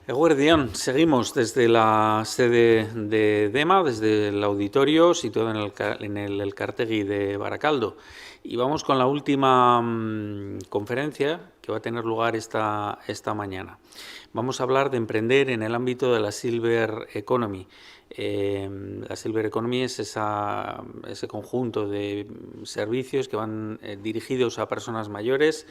Eguerdión, seguimos desde la sede de DEMA, desde el auditorio situado en el Elkartegui de Baracaldo. Y vamos con la última conferencia que va a tener lugar esta mañana. Vamos a hablar de emprender en el ámbito de la Silver Economy. La Silver Economy es ese conjunto de servicios que van dirigidos a personas mayores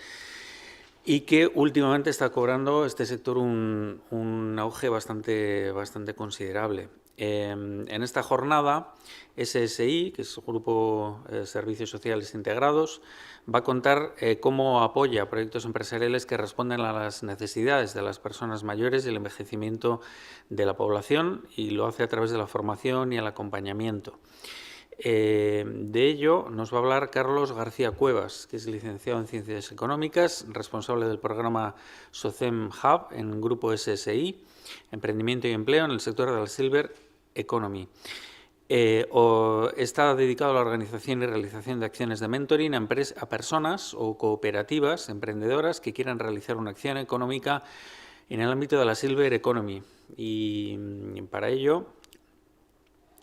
y que últimamente está cobrando este sector un auge bastante considerable. En esta jornada, SSI, que es el Grupo Servicios Sociales Integrados, va a contar cómo apoya proyectos empresariales que responden a las necesidades de las personas mayores y el envejecimiento de la población, y lo hace a través de la formación y el acompañamiento. De ello nos va a hablar Carlos García Cuevas, que es licenciado en Ciencias Económicas, responsable del programa SOCEM Hub en Grupo SSI, Emprendimiento y Empleo en el sector de la Silver Economy. Está dedicado a la organización y realización de acciones de mentoring a personas o cooperativas emprendedoras que quieran realizar una acción económica en el ámbito de la Silver Economy. Y para ello,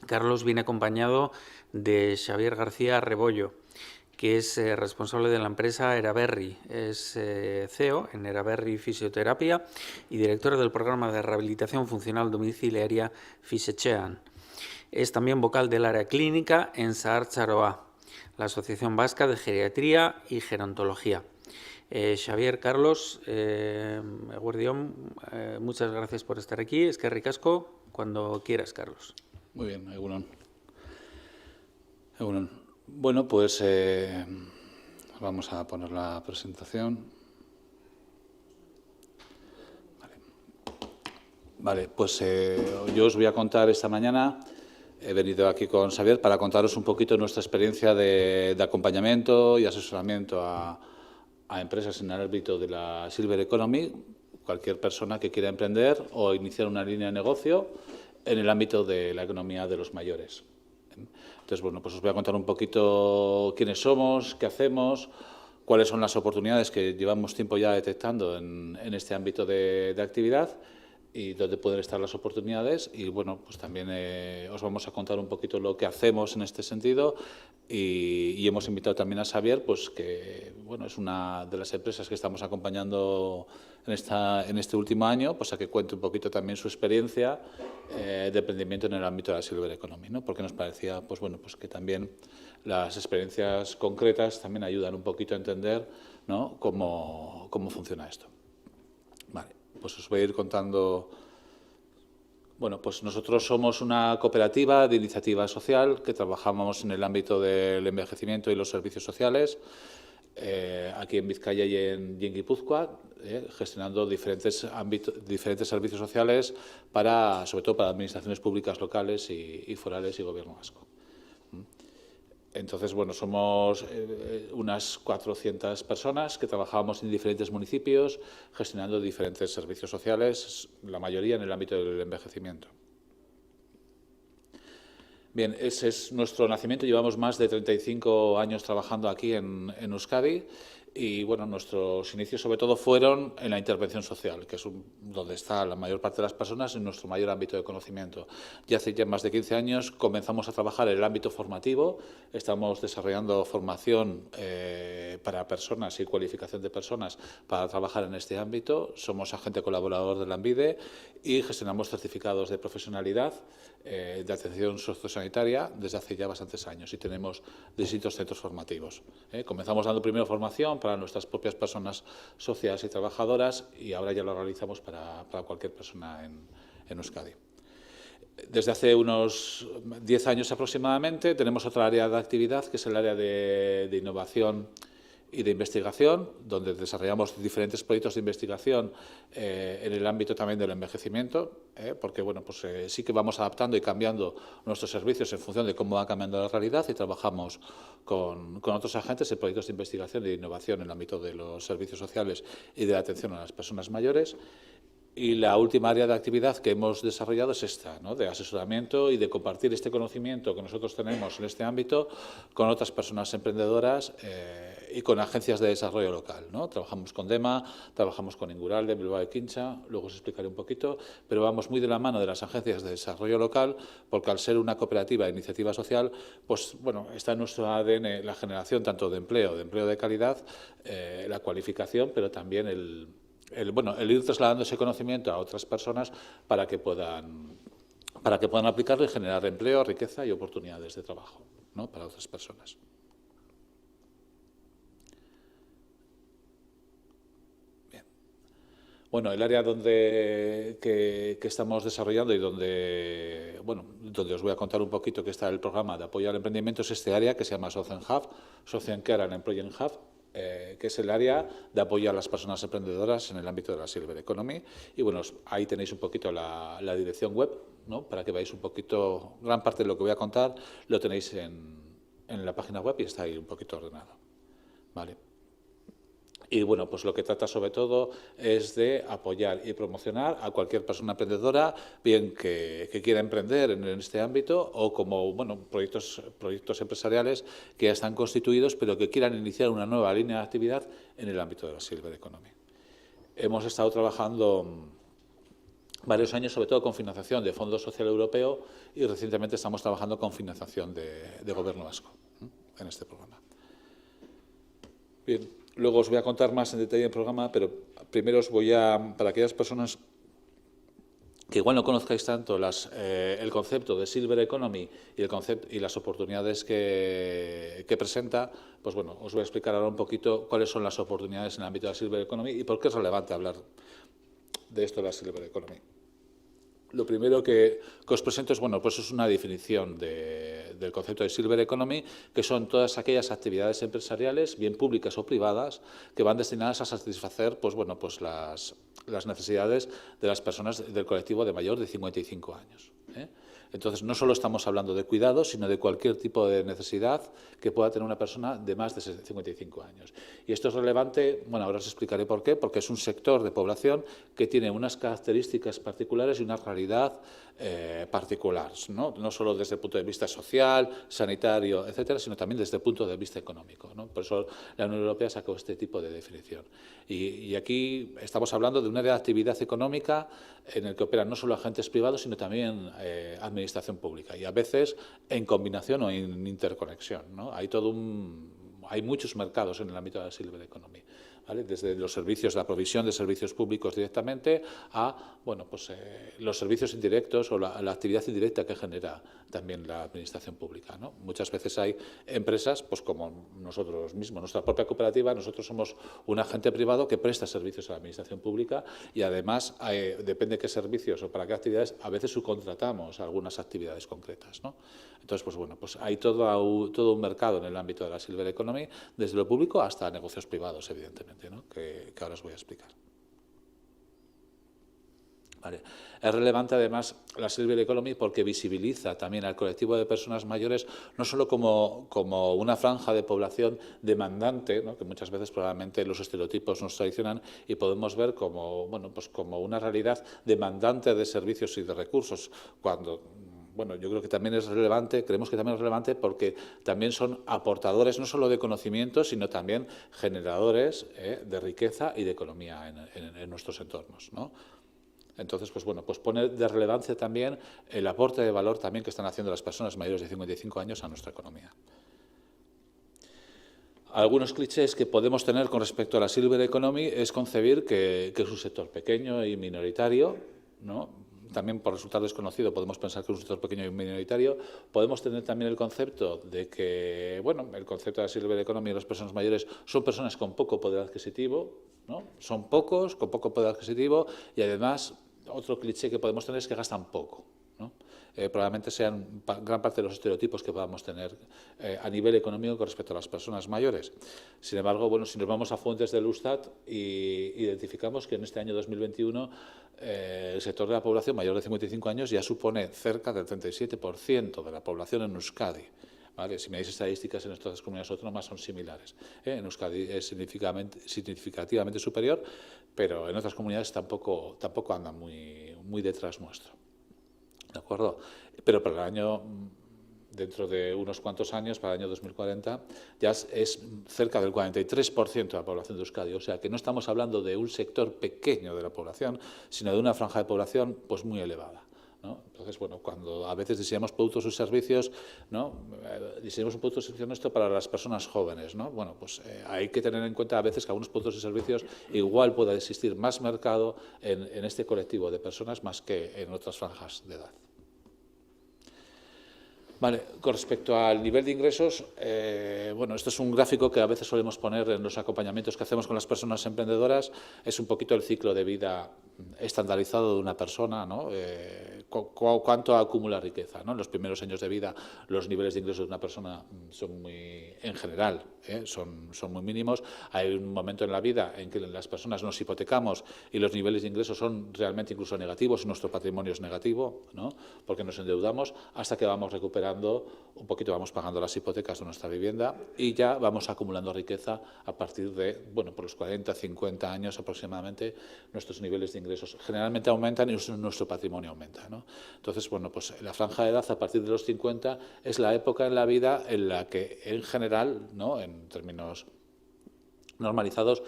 Carlos viene acompañado de Xavier García Rebollo, que es responsable de la empresa Eraberri. Es CEO en Eraberri Fisioterapia y director del programa de rehabilitación funcional domiciliaria Fisechean. Es también vocal del área clínica en Sahar Charoa, la Asociación Vasca de Geriatría y Gerontología. Xavier, Carlos, Eguerdión, muchas gracias por estar aquí. Es que ricasco, cuando quieras, Carlos. Muy bien, Egunon. Bueno, pues vamos a poner la presentación. Vale, pues yo os voy a contar esta mañana. He venido aquí con Xavier para contaros un poquito nuestra experiencia de acompañamiento y asesoramiento a empresas en el ámbito de la Silver Economy, cualquier persona que quiera emprender o iniciar una línea de negocio en el ámbito de la economía de los mayores. Entonces, bueno, pues os voy a contar un poquito quiénes somos, qué hacemos, cuáles son las oportunidades que llevamos tiempo ya detectando en este ámbito de actividad y dónde pueden estar las oportunidades. Y bueno, pues también os vamos a contar un poquito lo que hacemos en este sentido y hemos invitado también a Xavier, pues que bueno, es una de las empresas que estamos acompañando en este último año, pues a que cuente un poquito también su experiencia de emprendimiento en el ámbito de la Silver Economy, ¿no? Porque nos parecía pues bueno, pues que también las experiencias concretas también ayudan un poquito a entender, ¿no?, cómo funciona esto. Vale, pues os voy a ir contando. Bueno, pues nosotros somos una cooperativa de iniciativa social que trabajamos en el ámbito del envejecimiento y los servicios sociales, aquí en Vizcaya y en Guipúzcoa, gestionando diferentes servicios sociales sobre todo para administraciones públicas locales y forales y gobierno vasco. Entonces, bueno, somos unas 400 personas que trabajamos en diferentes municipios, gestionando diferentes servicios sociales, la mayoría en el ámbito del envejecimiento. Bien, ese es nuestro nacimiento. Llevamos más de 35 años trabajando aquí en Euskadi. Y bueno, nuestros inicios sobre todo fueron en la intervención social, que es donde está la mayor parte de las personas en nuestro mayor ámbito de conocimiento. Ya hace ya más de 15 años comenzamos a trabajar en el ámbito formativo, estamos desarrollando formación para personas y cualificación de personas para trabajar en este ámbito. Somos agente colaborador de la ANVIDE y gestionamos certificados de profesionalidad de atención sociosanitaria desde hace ya bastantes años y tenemos distintos centros formativos. Comenzamos dando primero formación para nuestras propias personas socias y trabajadoras y ahora ya lo realizamos para cualquier persona en Euskadi. Desde hace unos 10 años aproximadamente tenemos otra área de actividad que es el área de innovación y de investigación, donde desarrollamos diferentes proyectos de investigación en el ámbito también del envejecimiento, porque bueno, pues sí que vamos adaptando y cambiando nuestros servicios en función de cómo va cambiando la realidad y trabajamos con otros agentes en proyectos de investigación y de innovación en el ámbito de los servicios sociales y de la atención a las personas mayores. Y la última área de actividad que hemos desarrollado es esta, ¿no?, de asesoramiento y de compartir este conocimiento que nosotros tenemos en este ámbito con otras personas emprendedoras y con agencias de desarrollo local, ¿no? Trabajamos con DEMA, trabajamos con Inguralde, Bilbao y Quincha, luego os explicaré un poquito, pero vamos muy de la mano de las agencias de desarrollo local, porque al ser una cooperativa de iniciativa social, pues bueno, está en nuestro ADN la generación tanto de empleo de calidad, la cualificación, pero también el ir trasladando ese conocimiento a otras personas para que puedan aplicarlo y generar empleo, riqueza y oportunidades de trabajo, ¿no? Para otras personas. Bien. Bueno, el área que estamos desarrollando y donde os voy a contar un poquito que está el programa de apoyo al emprendimiento es este área que se llama Social Hub, Social Care and Employment Hub, que es el área de apoyo a las personas emprendedoras en el ámbito de la Silver Economy. Y bueno, ahí tenéis un poquito la dirección web, ¿no? Para que veáis un poquito, gran parte de lo que voy a contar lo tenéis en la página web y está ahí un poquito ordenado, ¿vale? Y bueno, pues lo que trata sobre todo es de apoyar y promocionar a cualquier persona emprendedora, bien que quiera emprender en este ámbito o como proyectos empresariales que ya están constituidos pero que quieran iniciar una nueva línea de actividad en el ámbito de la Silver Economy. Hemos estado trabajando varios años, sobre todo con financiación de Fondo Social Europeo y recientemente estamos trabajando con financiación de Gobierno vasco en este programa. Bien. Luego os voy a contar más en detalle el programa, pero primero para aquellas personas que igual no conozcáis tanto el concepto de Silver Economy y las oportunidades que presenta, pues bueno, os voy a explicar ahora un poquito cuáles son las oportunidades en el ámbito de la Silver Economy y por qué es relevante hablar de esto de la Silver Economy. Lo primero que os presento es, pues es una definición del concepto de Silver Economy, que son todas aquellas actividades empresariales, bien públicas o privadas, que van destinadas a satisfacer las necesidades de las personas del colectivo de mayor de 55 años. Entonces, no solo estamos hablando de cuidados, sino de cualquier tipo de necesidad que pueda tener una persona de más de 55 años. Y esto es relevante, ahora os explicaré por qué, porque es un sector de población que tiene unas características particulares y una realidad particular, ¿no? No solo desde el punto de vista social, sanitario, etcétera, sino también desde el punto de vista económico, ¿no? Por eso la Unión Europea sacó este tipo de definición. Y aquí estamos hablando de una actividad económica en el que operan no solo agentes privados, sino también administración pública, y a veces en combinación o en interconexión, ¿no? Hay muchos mercados en el ámbito de la Silver Economy, ¿vale? Desde los servicios, la provisión de servicios públicos directamente a los servicios indirectos o la actividad indirecta que genera también la administración pública, ¿no? Muchas veces hay empresas, pues como nosotros mismos, nuestra propia cooperativa, nosotros somos un agente privado que presta servicios a la administración pública y además depende de qué servicios o para qué actividades, a veces subcontratamos algunas actividades concretas, ¿no? Entonces, pues hay todo un mercado en el ámbito de la Silver Economy, desde lo público hasta negocios privados, evidentemente, ¿no? que ahora os voy a explicar. Vale. Es relevante además la Silver Economy porque visibiliza también al colectivo de personas mayores no solo como una franja de población demandante, ¿no? Que muchas veces probablemente los estereotipos nos traicionan y podemos ver como una realidad demandante de servicios y de recursos, cuando yo creo que también es relevante, creemos que también es relevante porque también son aportadores no solo de conocimiento, sino también generadores de riqueza y de economía en nuestros entornos, ¿no? Entonces, pues pone de relevancia también el aporte de valor también que están haciendo las personas mayores de 55 años a nuestra economía. Algunos clichés que podemos tener con respecto a la Silver Economy es concebir que es un sector pequeño y minoritario, ¿no? También por resultado desconocido podemos pensar que es un sector pequeño y minoritario. Podemos tener también el concepto de que, el concepto de la Silver Economy y las personas mayores son personas con poco poder adquisitivo, ¿no? Son pocos, con poco poder adquisitivo y además otro cliché que podemos tener es que gastan poco, ¿no? Probablemente sean gran parte de los estereotipos que podamos tener a nivel económico con respecto a las personas mayores. Sin embargo, si nos vamos a fuentes del Eustat, identificamos que en este año 2021 el sector de la población mayor de 55 años ya supone cerca del 37% de la población en Euskadi. ¿Vale? Si miráis estadísticas en nuestras comunidades autónomas son similares. En Euskadi es significativamente superior, pero en otras comunidades tampoco andan muy detrás nuestro. ¿De acuerdo? Pero para el año dentro de unos cuantos años, para el año 2040, ya es cerca del 43% de la población de Euskadi. O sea, que no estamos hablando de un sector pequeño de la población, sino de una franja de población pues muy elevada, ¿no? Entonces, bueno, cuando a veces diseñamos productos o servicios, ¿no? Diseñamos un producto o servicio nuestro para las personas jóvenes, ¿no? Bueno, pues hay que tener en cuenta a veces que algunos productos y servicios igual pueda existir más mercado en este colectivo de personas más que en otras franjas de edad. Vale, con respecto al nivel de ingresos, bueno, esto es un gráfico que a veces solemos poner en los acompañamientos que hacemos con las personas emprendedoras. Es un poquito el ciclo de vida estandarizado de una persona, ¿no? Cuánto acumula riqueza, ¿no? En los primeros años de vida los niveles de ingresos de una persona son muy, en general, son muy mínimos. Hay un momento en la vida en que las personas nos hipotecamos y los niveles de ingresos son realmente incluso negativos y nuestro patrimonio es negativo, ¿no? Porque nos endeudamos hasta que vamos recuperando un poquito, vamos pagando las hipotecas de nuestra vivienda y ya vamos acumulando riqueza a partir de, bueno, por los 40, 50 años aproximadamente, nuestros niveles de ingresos generalmente aumentan y nuestro patrimonio aumenta, ¿no? Entonces, bueno, pues la franja de edad a partir de los 50 es la época en la vida en la que, en general, ¿no? En términos normalizados,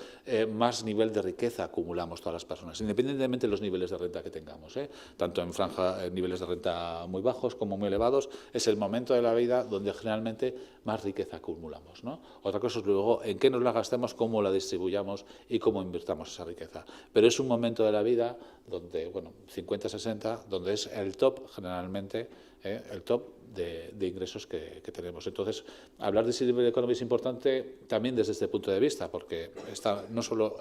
más nivel de riqueza acumulamos todas las personas, independientemente de los niveles de renta que tengamos, tanto en niveles de renta muy bajos como muy elevados, es el momento de la vida donde generalmente más riqueza acumulamos, ¿no? Otra cosa es luego en qué nos la gastemos, cómo la distribuyamos y cómo invirtamos esa riqueza. Pero es un momento de la vida donde, bueno, 50-60, donde es el top generalmente, el top de ingresos que tenemos. Entonces, hablar de Silver Economy es importante también desde este punto de vista, porque no solo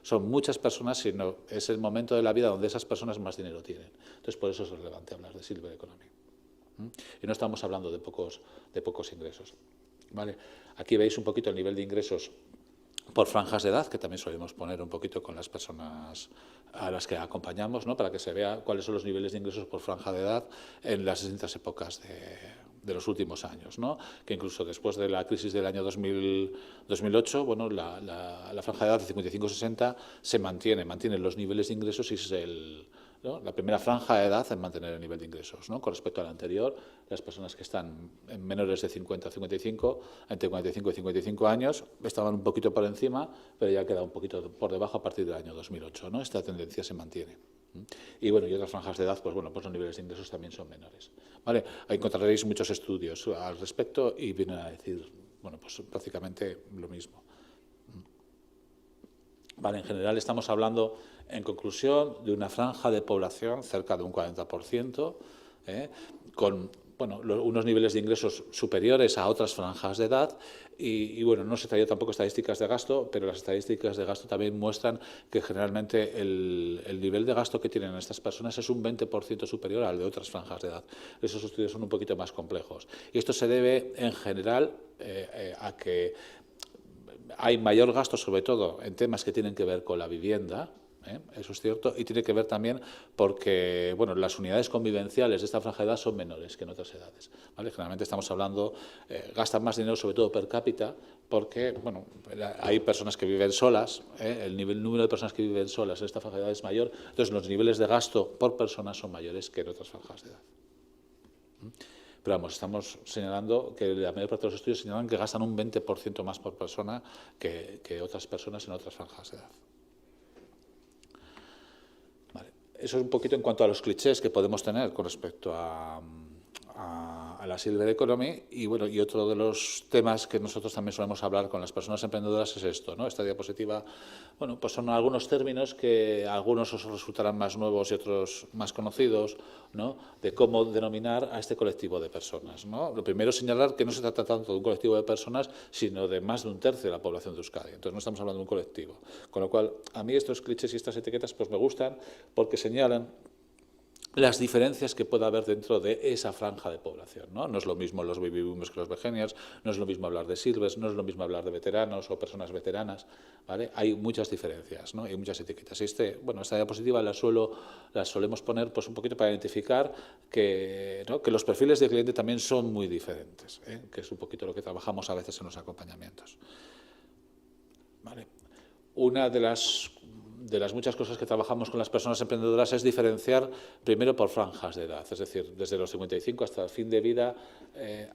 son muchas personas, sino es el momento de la vida donde esas personas más dinero tienen. Entonces, por eso es relevante hablar de Silver Economy. Y no estamos hablando de pocos ingresos, ¿vale? Aquí veis un poquito el nivel de ingresos por franjas de edad, que también solemos poner un poquito con las personas a las que acompañamos, ¿no? Para que se vea cuáles son los niveles de ingresos por franja de edad en las distintas épocas de los últimos años, ¿no? Que incluso después de la crisis del año 2008, bueno, la franja de edad de 55-60 se mantiene los niveles de ingresos y es la primera franja de edad en mantener el nivel de ingresos, ¿no? Con respecto a la anterior, las personas que están en menores de 50 a 55, entre 45 y 55 años, estaban un poquito por encima, pero ya queda un poquito por debajo a partir del año 2008, ¿no? Esta tendencia se mantiene. Y bueno, y otras franjas de edad, pues bueno, pues los niveles de ingresos también son menores, ¿vale? Ahí encontraréis muchos estudios al respecto y vienen a decir, bueno, pues prácticamente lo mismo. Vale, en general estamos hablando, en conclusión, de una franja de población cerca de un 40%, con unos niveles de ingresos superiores a otras franjas de edad y bueno, no se traía tampoco estadísticas de gasto, pero las estadísticas de gasto también muestran que generalmente el nivel de gasto que tienen estas personas es un 20% superior al de otras franjas de edad. Esos estudios son un poquito más complejos y esto se debe en general a que hay mayor gasto, sobre todo en temas que tienen que ver con la vivienda, eso es cierto, y tiene que ver también porque bueno, las unidades convivenciales de esta franja de edad son menores que en otras edades, ¿vale? Generalmente estamos hablando, gastan más dinero sobre todo per cápita, porque bueno, hay personas que viven solas, el número de personas que viven solas en esta franja de edad es mayor, entonces los niveles de gasto por persona son mayores que en otras franjas de edad. Pero vamos, estamos señalando que la mayor parte de los estudios señalan que gastan un 20% más por persona que otras personas en otras franjas de edad. Vale. Eso es un poquito en cuanto a los clichés que podemos tener con respecto a la Silver Economy y bueno, y otro de los temas que nosotros también solemos hablar con las personas emprendedoras es esto, ¿no? Esta diapositiva, bueno, pues son algunos términos que a algunos os resultarán más nuevos y otros más conocidos, ¿no? De cómo denominar a este colectivo de personas, ¿no? Lo primero es señalar que no se trata tanto de un colectivo de personas, sino de más de un tercio de la población de Euskadi. Entonces no estamos hablando de un colectivo. Con lo cual, a mí estos clichés y estas etiquetas pues me gustan porque señalan las diferencias que pueda haber dentro de esa franja de población, ¿no? No es lo mismo los baby boomers que los millennials, no es lo mismo hablar de silvers, no es lo mismo hablar de veteranos o personas veteranas, ¿vale? Hay muchas diferencias, ¿no? Hay muchas etiquetas. Y esta diapositiva la solemos poner pues un poquito para identificar que los perfiles de cliente también son muy diferentes, que es un poquito lo que trabajamos a veces en los acompañamientos. ¿Vale? Una de de las muchas cosas que trabajamos con las personas emprendedoras es diferenciar primero por franjas de edad, es decir, desde los 55 hasta el fin de vida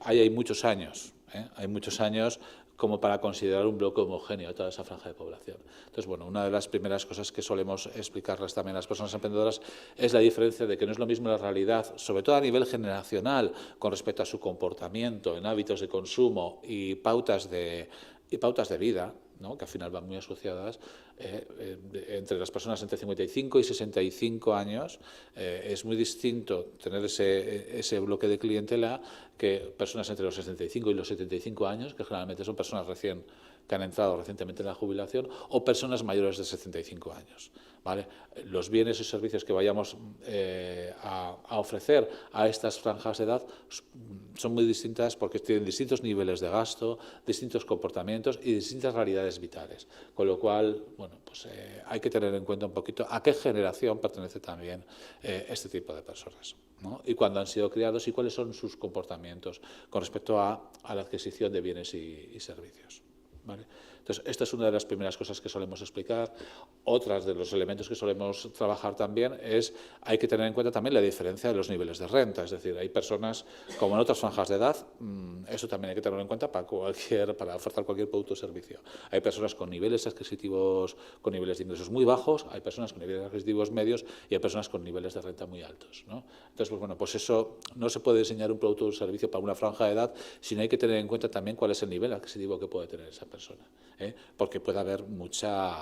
hay muchos años, hay muchos años como para considerar un bloque homogéneo de toda esa franja de población. Entonces, bueno, una de las primeras cosas que solemos explicarles también a las personas emprendedoras es la diferencia de que no es lo mismo la realidad, sobre todo a nivel generacional, con respecto a su comportamiento en hábitos de consumo y pautas de vida, ¿no?, que al final van muy asociadas, entre las personas entre 55 y 65 años. Es muy distinto tener ese bloque de clientela que personas entre los 65 y los 75 años, que generalmente son personas que han entrado recientemente en la jubilación, o personas mayores de 75 años. ¿Vale? Los bienes y servicios que vayamos a ofrecer a estas franjas de edad son muy distintas porque tienen distintos niveles de gasto, distintos comportamientos y distintas realidades vitales. Con lo cual, bueno, pues hay que tener en cuenta un poquito a qué generación pertenece también este tipo de personas, ¿no? Y cuándo han sido criados y cuáles son sus comportamientos con respecto a la adquisición de bienes y servicios. ¿Vale? Entonces, esta es una de las primeras cosas que solemos explicar. Otras de los elementos que solemos trabajar también hay que tener en cuenta también la diferencia de los niveles de renta. Es decir, hay personas, como en otras franjas de edad, eso también hay que tenerlo en cuenta para ofertar cualquier producto o servicio. Hay personas con niveles adquisitivos, con niveles de ingresos muy bajos, hay personas con niveles adquisitivos medios y hay personas con niveles de renta muy altos, ¿no? Entonces, pues bueno, pues eso no se puede diseñar un producto o un servicio para una franja de edad, sino hay que tener en cuenta también cuál es el nivel adquisitivo que puede tener esa persona. Porque puede haber mucha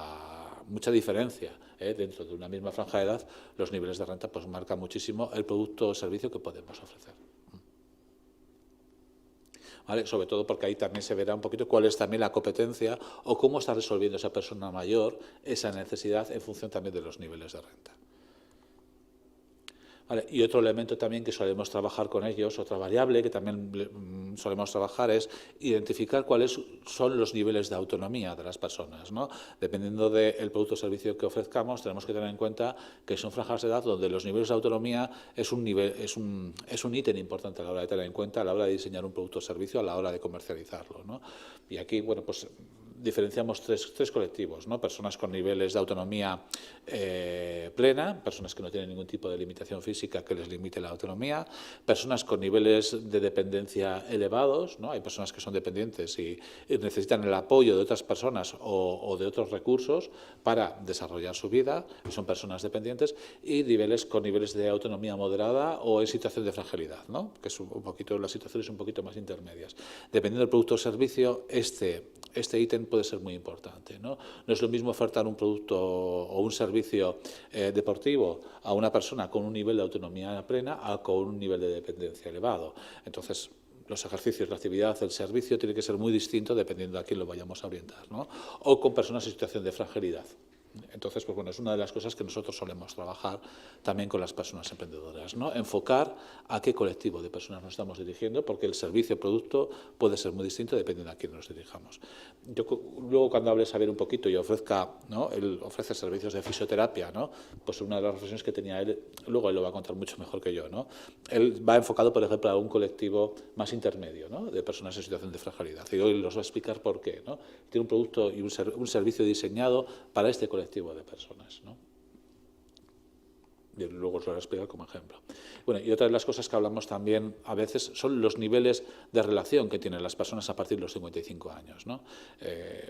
diferencia dentro de una misma franja de edad. Los niveles de renta pues marcan muchísimo el producto o servicio que podemos ofrecer. ¿Vale? Sobre todo porque ahí también se verá un poquito cuál es también la competencia o cómo está resolviendo esa persona mayor esa necesidad en función también de los niveles de renta. Vale, y otro elemento también que solemos trabajar con ellos, otra variable que también solemos trabajar es identificar cuáles son los niveles de autonomía de las personas, ¿no? Dependiendo del producto o servicio que ofrezcamos, tenemos que tener en cuenta que son franjas de edad donde los niveles de autonomía es un ítem importante a la hora de tener en cuenta, a la hora de diseñar un producto o servicio, a la hora de comercializarlo, ¿no? Y aquí, bueno, pues diferenciamos tres colectivos, ¿no? Personas con niveles de autonomía plena, personas que no tienen ningún tipo de limitación física que les limite la autonomía, personas con niveles de dependencia elevados, ¿no? Hay personas que son dependientes y necesitan el apoyo de otras personas o de otros recursos para desarrollar su vida, y son personas dependientes, y niveles con niveles de autonomía moderada o en situación de fragilidad, ¿no? Que es un poquito, las situaciones un poquito más intermedias. Dependiendo del producto o servicio, este ítem puede ser muy importante, ¿no? No es lo mismo ofertar un producto o un servicio deportivo a una persona con un nivel de autonomía plena a con un nivel de dependencia elevado. Entonces, los ejercicios, la actividad, el servicio tiene que ser muy distinto dependiendo a quién lo vayamos a orientar, ¿no? O con personas en situación de fragilidad. Entonces, pues bueno, es una de las cosas que nosotros solemos trabajar también con las personas emprendedoras, ¿no? Enfocar a qué colectivo de personas nos estamos dirigiendo, porque el servicio o producto puede ser muy distinto dependiendo a quién nos dirijamos. Yo luego, cuando hable saber un poquito y ofrezca, ¿no? Él ofrece servicios de fisioterapia, ¿no? Pues una de las reflexiones que tenía él, luego él lo va a contar mucho mejor que yo, ¿no? Él va enfocado, por ejemplo, a un colectivo más intermedio, ¿no? De personas en situación de fragilidad. Y hoy los va a explicar por qué, ¿no? Tiene un producto y un servicio diseñado para este colectivo de personas, ¿no? Y luego os lo voy a explicar como ejemplo. Bueno, y otra de las cosas que hablamos también a veces son los niveles de relación que tienen las personas a partir de los 55 años, ¿no?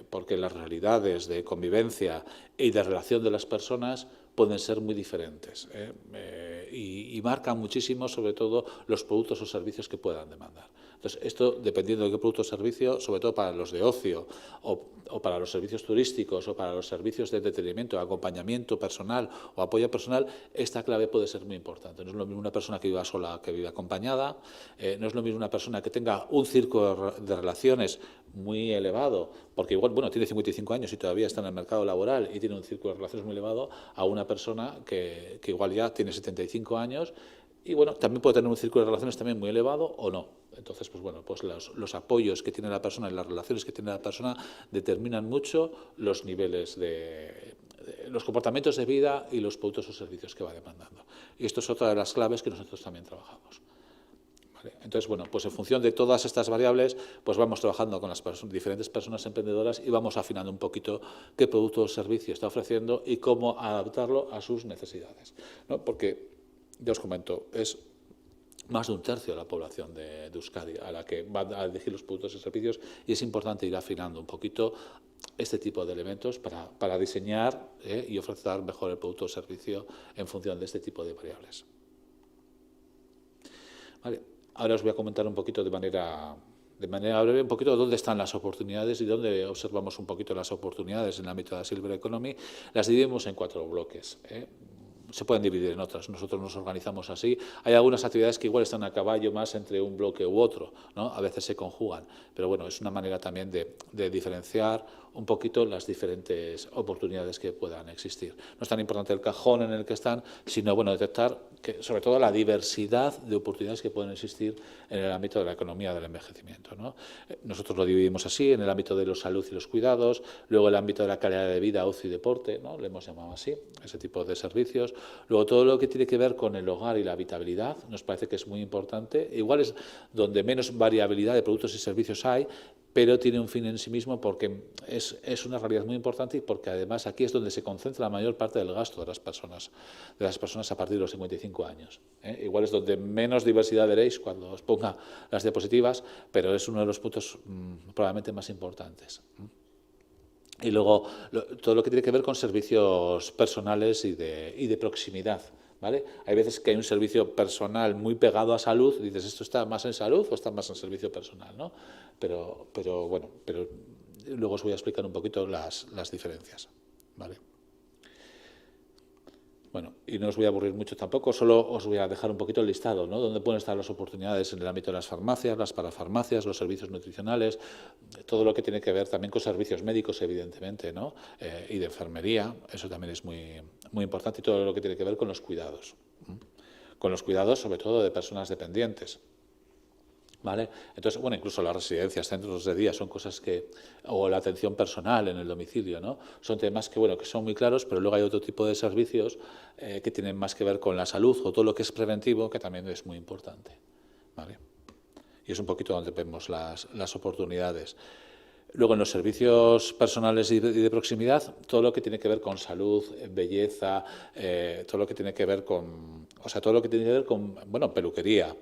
Porque las realidades de convivencia y de relación de las personas pueden ser muy diferentes y marcan muchísimo, sobre todo, los productos o servicios que puedan demandar. Entonces, esto, dependiendo de qué producto o servicio, sobre todo para los de ocio o para los servicios turísticos o para los servicios de entretenimiento, acompañamiento personal o apoyo personal, esta clave puede ser muy importante. No es lo mismo una persona que viva sola que viva acompañada, no es lo mismo una persona que tenga un círculo de relaciones muy elevado, porque igual, bueno, tiene 55 años y todavía está en el mercado laboral y tiene un círculo de relaciones muy elevado, a una persona que igual ya tiene 75 años y, bueno, también puede tener un círculo de relaciones también muy elevado o no. Entonces, pues bueno, pues los apoyos que tiene la persona y las relaciones que tiene la persona determinan mucho los niveles los comportamientos de vida y los productos o servicios que va demandando. Y esto es otra de las claves que nosotros también trabajamos. ¿vale? Entonces, bueno, pues en función de todas estas variables, pues vamos trabajando con las diferentes personas emprendedoras y vamos afinando un poquito qué producto o servicio está ofreciendo y cómo adaptarlo a sus necesidades, ¿no? Porque, ya os comento, es más de un tercio de la población de Euskadi a la que van a elegir los productos y servicios, y es importante ir afinando un poquito este tipo de elementos para diseñar y ofrecer mejor el producto o servicio en función de este tipo de variables. Vale. Ahora os voy a comentar un poquito de manera breve un poquito dónde están las oportunidades y dónde observamos un poquito las oportunidades en el ámbito de la Silver Economy. Las dividimos en 4 bloques. Se pueden dividir en otras, nosotros nos organizamos así. Hay algunas actividades que igual están a caballo más entre un bloque u otro, ¿no? A veces se conjugan, pero bueno, es una manera también de diferenciar un poquito las diferentes oportunidades que puedan existir. No es tan importante el cajón en el que están, sino bueno, detectar que, sobre todo la diversidad de oportunidades que pueden existir en el ámbito de la economía del envejecimiento, ¿no? Nosotros lo dividimos así, en el ámbito de la salud y los cuidados, luego el ámbito de la calidad de vida, ocio y deporte, ¿no? Le hemos llamado así, ese tipo de servicios. Luego todo lo que tiene que ver con el hogar y la habitabilidad, nos parece que es muy importante. Igual es donde menos variabilidad de productos y servicios hay, pero tiene un fin en sí mismo porque es una realidad muy importante y porque además aquí es donde se concentra la mayor parte del gasto de las personas a partir de los 55 años. Igual es donde menos diversidad veréis cuando os ponga las diapositivas, pero es uno de los puntos probablemente más importantes. Y luego todo lo que tiene que ver con servicios personales y de proximidad. ¿Vale? Hay veces que hay un servicio personal muy pegado a salud, y dices, ¿esto está más en salud o está más en servicio personal? ¿No? Pero luego os voy a explicar un poquito las diferencias. ¿Vale? Bueno, y no os voy a aburrir mucho tampoco, solo os voy a dejar un poquito el listado, ¿no? Dónde pueden estar las oportunidades en el ámbito de las farmacias, las parafarmacias, los servicios nutricionales, todo lo que tiene que ver también con servicios médicos, evidentemente, ¿no? Y de enfermería, eso también es muy, muy importante, y todo lo que tiene que ver con los cuidados. Con los cuidados, sobre todo, de personas dependientes. ¿Vale? Entonces, bueno, incluso las residencias, centros de día, son cosas que, o la atención personal en el domicilio, ¿no? Son temas que, bueno, que son muy claros, pero luego hay otro tipo de servicios que tienen más que ver con la salud o todo lo que es preventivo, que también es muy importante, ¿vale? Y es un poquito donde vemos las oportunidades. Luego, en los servicios personales y de proximidad, todo lo que tiene que ver con salud, belleza, todo lo que tiene que ver con, bueno, peluquería,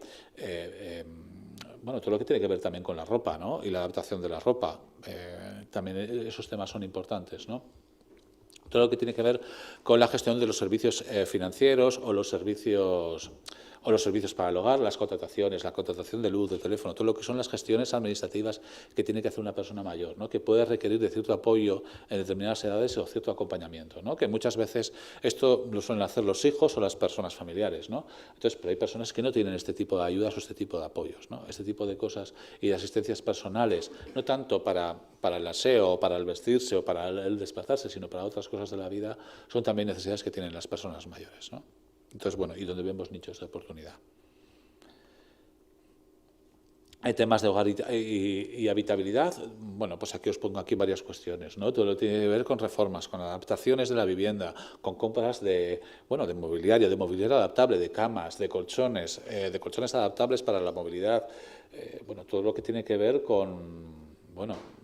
bueno, todo lo que tiene que ver también con la ropa, ¿no? Y la adaptación de la ropa. También esos temas son importantes, ¿no? Todo lo que tiene que ver con la gestión de los servicios financieros o los servicios para el hogar, las contrataciones, la contratación de luz, de teléfono, todo lo que son las gestiones administrativas que tiene que hacer una persona mayor, ¿no? Que puede requerir de cierto apoyo en determinadas edades o cierto acompañamiento, ¿no? Que muchas veces esto lo suelen hacer los hijos o las personas familiares, ¿no? Entonces, pero hay personas que no tienen este tipo de ayudas o este tipo de apoyos, ¿no? Este tipo de cosas y de asistencias personales, no tanto para el aseo o para el vestirse o para el desplazarse, sino para otras cosas de la vida, son también necesidades que tienen las personas mayores, ¿no? Entonces, bueno, y donde vemos nichos de oportunidad. Hay temas de hogar y habitabilidad. Bueno, pues aquí os pongo aquí varias cuestiones, ¿no? Todo lo que tiene que ver con reformas, con adaptaciones de la vivienda, con compras de mobiliario adaptable, de camas, de colchones adaptables para la movilidad. Bueno, todo lo que tiene que ver con, bueno,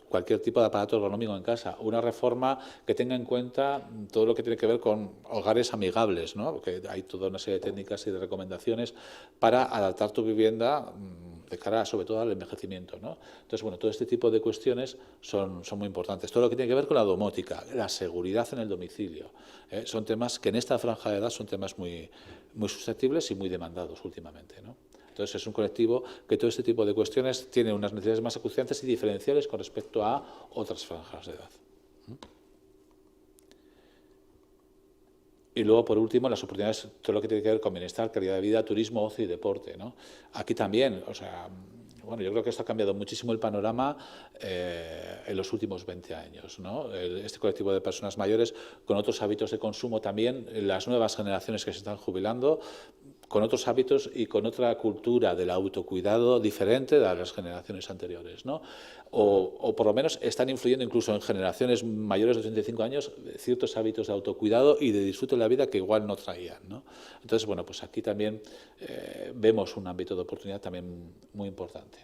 cualquier tipo de aparato ergonómico en casa, una reforma que tenga en cuenta todo lo que tiene que ver con hogares amigables, ¿no? Porque hay toda una serie de técnicas y de recomendaciones para adaptar tu vivienda de cara sobre todo al envejecimiento, ¿no? Entonces, bueno, todo este tipo de cuestiones son muy importantes. Todo lo que tiene que ver con la domótica, la seguridad en el domicilio, son temas que en esta franja de edad son temas muy, muy susceptibles y muy demandados últimamente, ¿no? Entonces, es un colectivo que todo este tipo de cuestiones tiene unas necesidades más acuciantes y diferenciales con respecto a otras franjas de edad. Y luego, por último, las oportunidades, todo lo que tiene que ver con bienestar, calidad de vida, turismo, ocio y deporte, ¿no? Aquí también, o sea, bueno, yo creo que esto ha cambiado muchísimo el panorama en los últimos 20 años, ¿no? Este colectivo de personas mayores con otros hábitos de consumo también, las nuevas generaciones que se están jubilando, con otros hábitos y con otra cultura del autocuidado diferente de las generaciones anteriores, ¿no? O por lo menos están influyendo incluso en generaciones mayores de 35 años ciertos hábitos de autocuidado y de disfrute de la vida que igual no traían, ¿no? Entonces, bueno, pues aquí también vemos un ámbito de oportunidad también muy importante.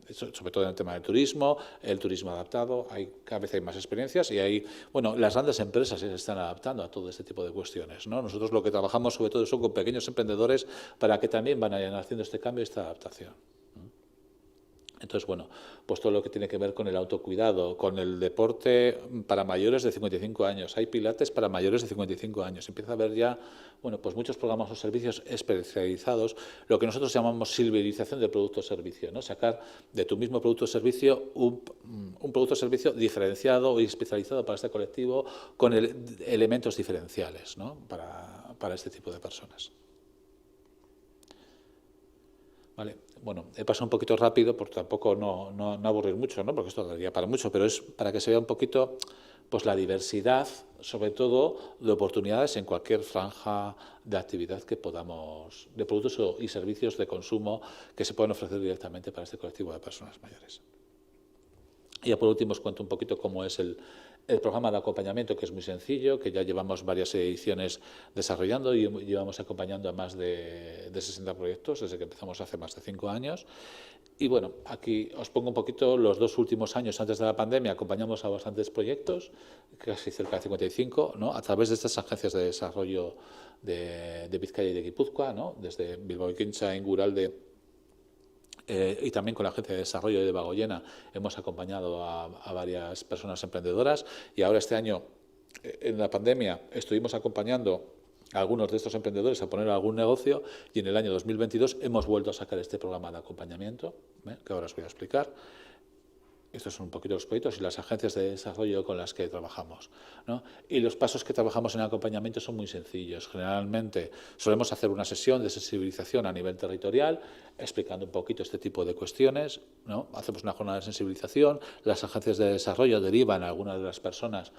Sobre todo en el tema del turismo, el turismo adaptado, cada vez hay más experiencias y las grandes empresas se están adaptando a todo este tipo de cuestiones, ¿no? Nosotros lo que trabajamos sobre todo son con pequeños emprendedores para que también vayan haciendo este cambio y esta adaptación. Entonces, bueno, pues todo lo que tiene que ver con el autocuidado, con el deporte para mayores de 55 años. Hay pilates para mayores de 55 años. Empieza a haber ya, bueno, pues muchos programas o servicios especializados, lo que nosotros llamamos silverización del producto o servicio, ¿no? Sacar de tu mismo producto o servicio un producto o servicio diferenciado y especializado para este colectivo con elementos diferenciales, ¿no? Para este tipo de personas. Vale. Bueno, he pasado un poquito rápido porque tampoco no aburrir mucho, ¿no? Porque esto daría para mucho, pero es para que se vea un poquito pues la diversidad, sobre todo de oportunidades en cualquier franja de actividad que podamos, de productos y servicios de consumo que se puedan ofrecer directamente para este colectivo de personas mayores. Y ya por último os cuento un poquito cómo es el programa de acompañamiento, que es muy sencillo, que ya llevamos varias ediciones desarrollando y llevamos acompañando a más de 60 proyectos desde que empezamos hace más de 5 años. Y bueno, aquí os pongo un poquito los 2 últimos años antes de la pandemia, acompañamos a bastantes proyectos, casi cerca de 55, ¿no? A través de estas agencias de desarrollo de Vizcaya y de Guipúzcoa, ¿no? Desde Bilbao y Quincha, Inguralde, y también con la Agencia de Desarrollo de Debagoiena hemos acompañado a varias personas emprendedoras y ahora este año, en la pandemia, estuvimos acompañando a algunos de estos emprendedores a poner algún negocio y en el año 2022 hemos vuelto a sacar este programa de acompañamiento, que ahora os voy a explicar. Estos son un poquito los proyectos y las agencias de desarrollo con las que trabajamos, ¿no? Y los pasos que trabajamos en acompañamiento son muy sencillos. Generalmente solemos hacer una sesión de sensibilización a nivel territorial, explicando un poquito este tipo de cuestiones, ¿no? Hacemos una jornada de sensibilización, las agencias de desarrollo derivan a algunas de las personas,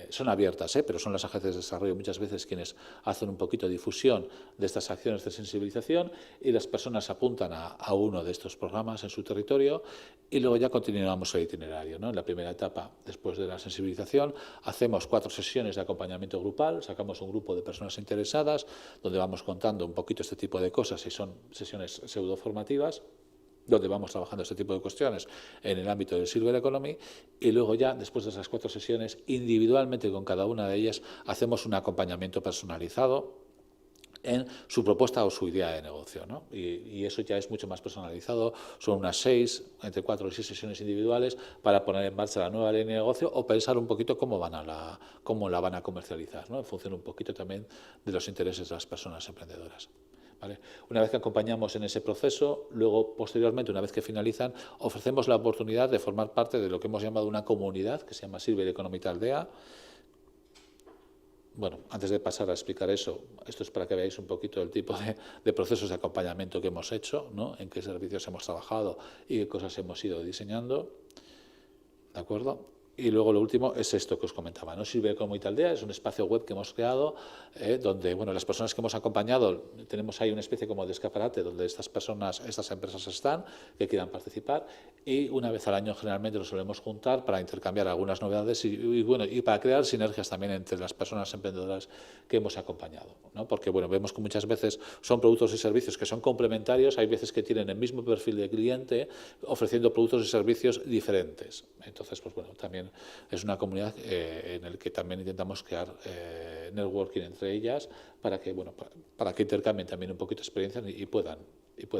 son abiertas, pero son las agencias de desarrollo muchas veces quienes hacen un poquito de difusión de estas acciones de sensibilización y las personas apuntan a uno de estos programas en su territorio y luego ya continuamos el itinerario, ¿no? En la primera etapa, después de la sensibilización, hacemos 4 sesiones de acompañamiento grupal, sacamos un grupo de personas interesadas, donde vamos contando un poquito este tipo de cosas y son sesiones pseudoformativas, donde vamos trabajando este tipo de cuestiones en el ámbito del Silver Economy y luego ya, después de esas 4 sesiones, individualmente con cada una de ellas, hacemos un acompañamiento personalizado en su propuesta o su idea de negocio, ¿no? Y eso ya es mucho más personalizado, son unas 6, entre 4 y 6 sesiones individuales para poner en marcha la nueva línea de negocio o pensar un poquito cómo la van a comercializar, ¿no? En función un poquito también de los intereses de las personas emprendedoras. ¿Vale? Una vez que acompañamos en ese proceso, luego, posteriormente, una vez que finalizan, ofrecemos la oportunidad de formar parte de lo que hemos llamado una comunidad, que se llama Silver Economy Taldea. Bueno, antes de pasar a explicar eso, esto es para que veáis un poquito el tipo de procesos de acompañamiento que hemos hecho, ¿no? En qué servicios hemos trabajado y qué cosas hemos ido diseñando. ¿De acuerdo? Y luego lo último es esto que os comentaba, ¿no? Silver Economy Taldea es un espacio web que hemos creado donde, bueno, las personas que hemos acompañado, tenemos ahí una especie como de escaparate donde estas empresas están, que quieran participar y una vez al año generalmente nos solemos juntar para intercambiar algunas novedades y para crear sinergias también entre las personas emprendedoras que hemos acompañado, ¿no? Porque, bueno, vemos que muchas veces son productos y servicios que son complementarios, hay veces que tienen el mismo perfil de cliente ofreciendo productos y servicios diferentes. Entonces, pues bueno, también es una comunidad en la que también intentamos crear networking entre ellas para que, bueno, para que intercambien también un poquito de experiencias y puedan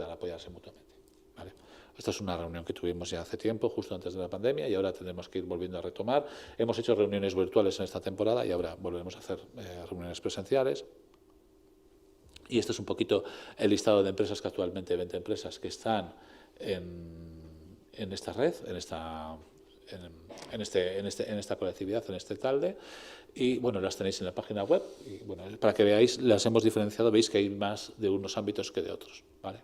apoyarse mutuamente, ¿vale? Esta es una reunión que tuvimos ya hace tiempo, justo antes de la pandemia, y ahora tendremos que ir volviendo a retomar. Hemos hecho reuniones virtuales en esta temporada y ahora volveremos a hacer reuniones presenciales. Y este es un poquito el listado de empresas que actualmente, 20 empresas que están en esta red, en esta colectividad, en este talde, y bueno, las tenéis en la página web y bueno, para que veáis, las hemos diferenciado, veis que hay más de unos ámbitos que de otros, ¿vale?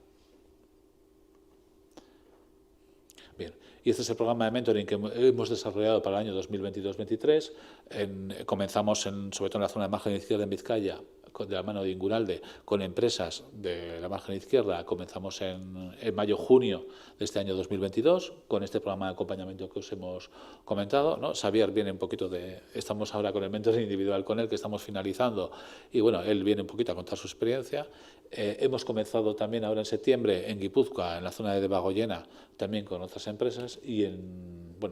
Bien, y este es el programa de mentoring que hemos desarrollado para el año 2022-23. Comenzamos sobre todo en la zona de margen izquierda en Vizcaya de la mano de Inguralde con empresas de la margen izquierda. Comenzamos en mayo-junio de este año 2022 con este programa de acompañamiento que os hemos comentado, ¿no? Xavier viene un poquito estamos ahora con el mentor individual con él que estamos finalizando y bueno, él viene un poquito a contar su experiencia. Hemos comenzado también ahora en septiembre en Guipúzcoa, en la zona de Debagoyena, también con otras empresas y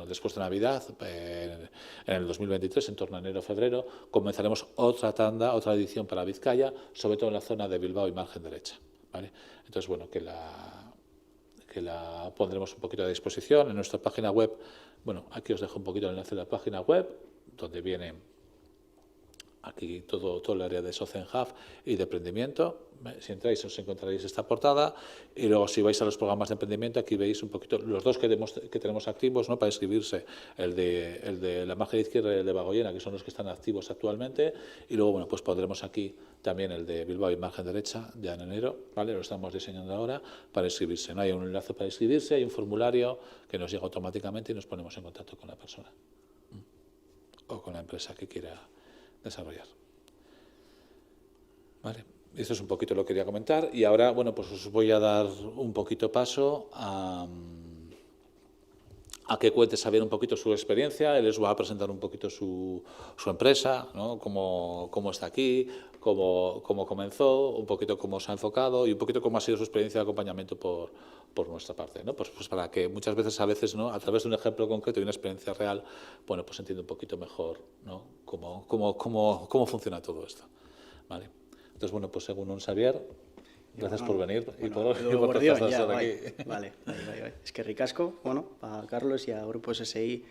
después de Navidad, en el 2023, en torno a enero-febrero, comenzaremos otra tanda, otra edición para Vizcaya, sobre todo en la zona de Bilbao y margen derecha, ¿vale? Entonces, bueno, que la pondremos un poquito a disposición en nuestra página web. Bueno, aquí os dejo un poquito el enlace de la página web, donde viene aquí todo el área de Socenhub y de emprendimiento. Si entráis os encontraréis esta portada y luego si vais a los programas de emprendimiento aquí veis un poquito los dos que tenemos activos, ¿no? Para inscribirse, el de la margen izquierda y el de Bagoyena, que son los que están activos actualmente, y luego bueno, pues pondremos aquí también el de Bilbao y margen derecha ya en enero, ¿vale? Lo estamos diseñando ahora para inscribirse. No hay un enlace para inscribirse, hay un formulario que nos llega automáticamente y nos ponemos en contacto con la persona o con la empresa que quiera desarrollar. Vale, esto es un poquito lo que quería comentar y ahora, bueno, pues os voy a dar un poquito paso a que cuente Xavier un poquito su experiencia. Él les va a presentar un poquito su empresa, ¿no? Cómo está aquí, cómo comenzó, un poquito cómo se ha enfocado y un poquito cómo ha sido su experiencia de acompañamiento por nuestra parte, ¿no? Pues para que muchas veces, ¿no? A través de un ejemplo concreto y una experiencia real, bueno, pues entienda un poquito mejor, ¿no? Cómo funciona todo esto, ¿vale? Entonces, bueno, pues según un Xavier, gracias por venir y por estar aquí. Vale. Es que ricasco, bueno, a Carlos y a Grupo SSI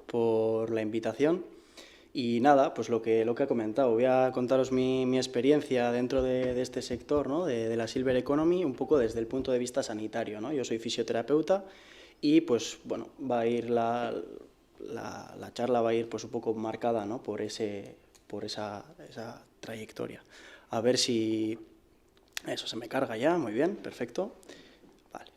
por la invitación. Y nada, pues lo que ha comentado, voy a contaros mi experiencia dentro de este sector, ¿no? de la Silver Economy, un poco desde el punto de vista sanitario, ¿no? Yo soy fisioterapeuta y pues bueno, va a ir la charla va a ir pues un poco marcada, ¿no? por esa trayectoria. A ver si eso se me carga ya, muy bien, perfecto. Vale.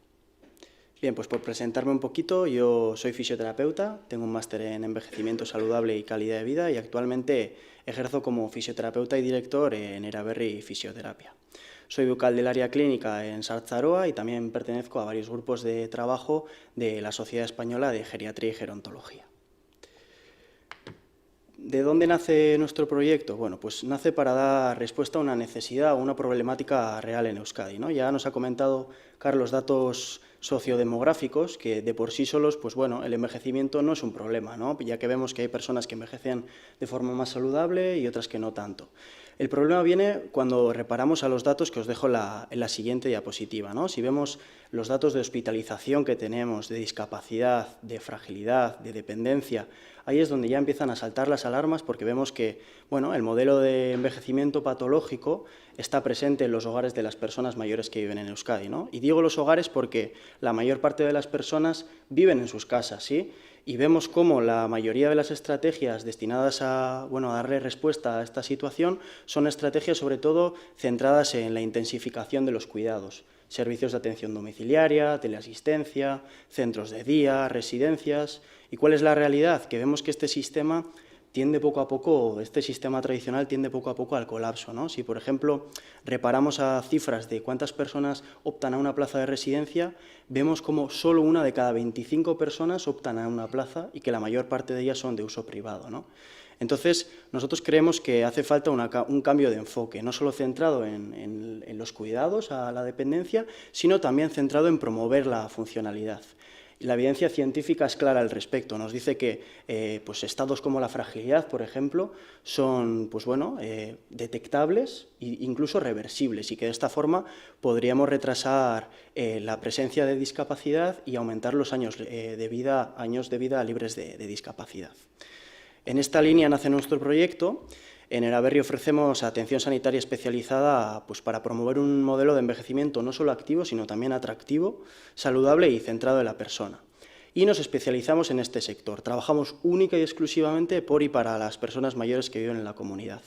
Bien, pues por presentarme un poquito, yo soy fisioterapeuta, tengo un máster en envejecimiento saludable y calidad de vida y actualmente ejerzo como fisioterapeuta y director en Eraberri Fisioterapia. Soy vocal del área clínica en Sartzaroa y también pertenezco a varios grupos de trabajo de la Sociedad Española de Geriatría y Gerontología. ¿De dónde nace nuestro proyecto? Bueno, pues nace para dar respuesta a una necesidad o una problemática real en Euskadi, ¿no? Ya nos ha comentado Carlos datos sociodemográficos que de por sí solos, pues bueno, el envejecimiento no es un problema, ¿no? Ya que vemos que hay personas que envejecen de forma más saludable y otras que no tanto. El problema viene cuando reparamos a los datos que os dejo en la siguiente diapositiva, ¿no? Si vemos los datos de hospitalización que tenemos, de discapacidad, de fragilidad, de dependencia, ahí es donde ya empiezan a saltar las alarmas porque vemos que, bueno, el modelo de envejecimiento patológico está presente en los hogares de las personas mayores que viven en Euskadi, ¿no? Y digo los hogares porque la mayor parte de las personas viven en sus casas, ¿sí? Y vemos cómo la mayoría de las estrategias destinadas a darle respuesta a esta situación son estrategias sobre todo centradas en la intensificación de los cuidados, servicios de atención domiciliaria, teleasistencia, centros de día, residencias. ¿Y cuál es la realidad? Que vemos que este sistema tradicional tiende poco a poco al colapso, ¿no? Si, por ejemplo, reparamos a cifras de cuántas personas optan a una plaza de residencia, vemos como solo una de cada 25 personas optan a una plaza y que la mayor parte de ellas son de uso privado, ¿no? Entonces, nosotros creemos que hace falta un cambio de enfoque, no solo centrado en los cuidados a la dependencia, sino también centrado en promover la funcionalidad. La evidencia científica es clara al respecto. Nos dice que pues estados como la fragilidad, por ejemplo, son detectables e incluso reversibles y que de esta forma podríamos retrasar la presencia de discapacidad y aumentar los años de vida libres de discapacidad. En esta línea nace nuestro proyecto. En Eraberri ofrecemos atención sanitaria especializada pues, para promover un modelo de envejecimiento no solo activo, sino también atractivo, saludable y centrado en la persona. Y nos especializamos en este sector. Trabajamos única y exclusivamente por y para las personas mayores que viven en la comunidad.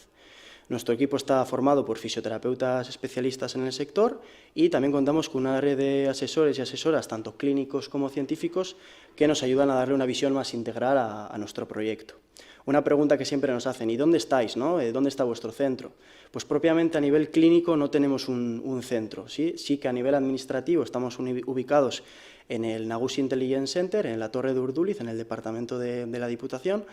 Nuestro equipo está formado por fisioterapeutas especialistas en el sector y también contamos con una red de asesores y asesoras, tanto clínicos como científicos, que nos ayudan a darle una visión más integral a nuestro proyecto. una pregunta que siempre nos hacen, ¿y dónde estáis, no? ¿Dónde está vuestro centro? Pues propiamente a nivel clínico no tenemos un centro, ¿sí? Sí que a nivel administrativo estamos ubicados en el Nagusi Intelligence Center, en la Torre de Urduliz, en el departamento de la Diputación,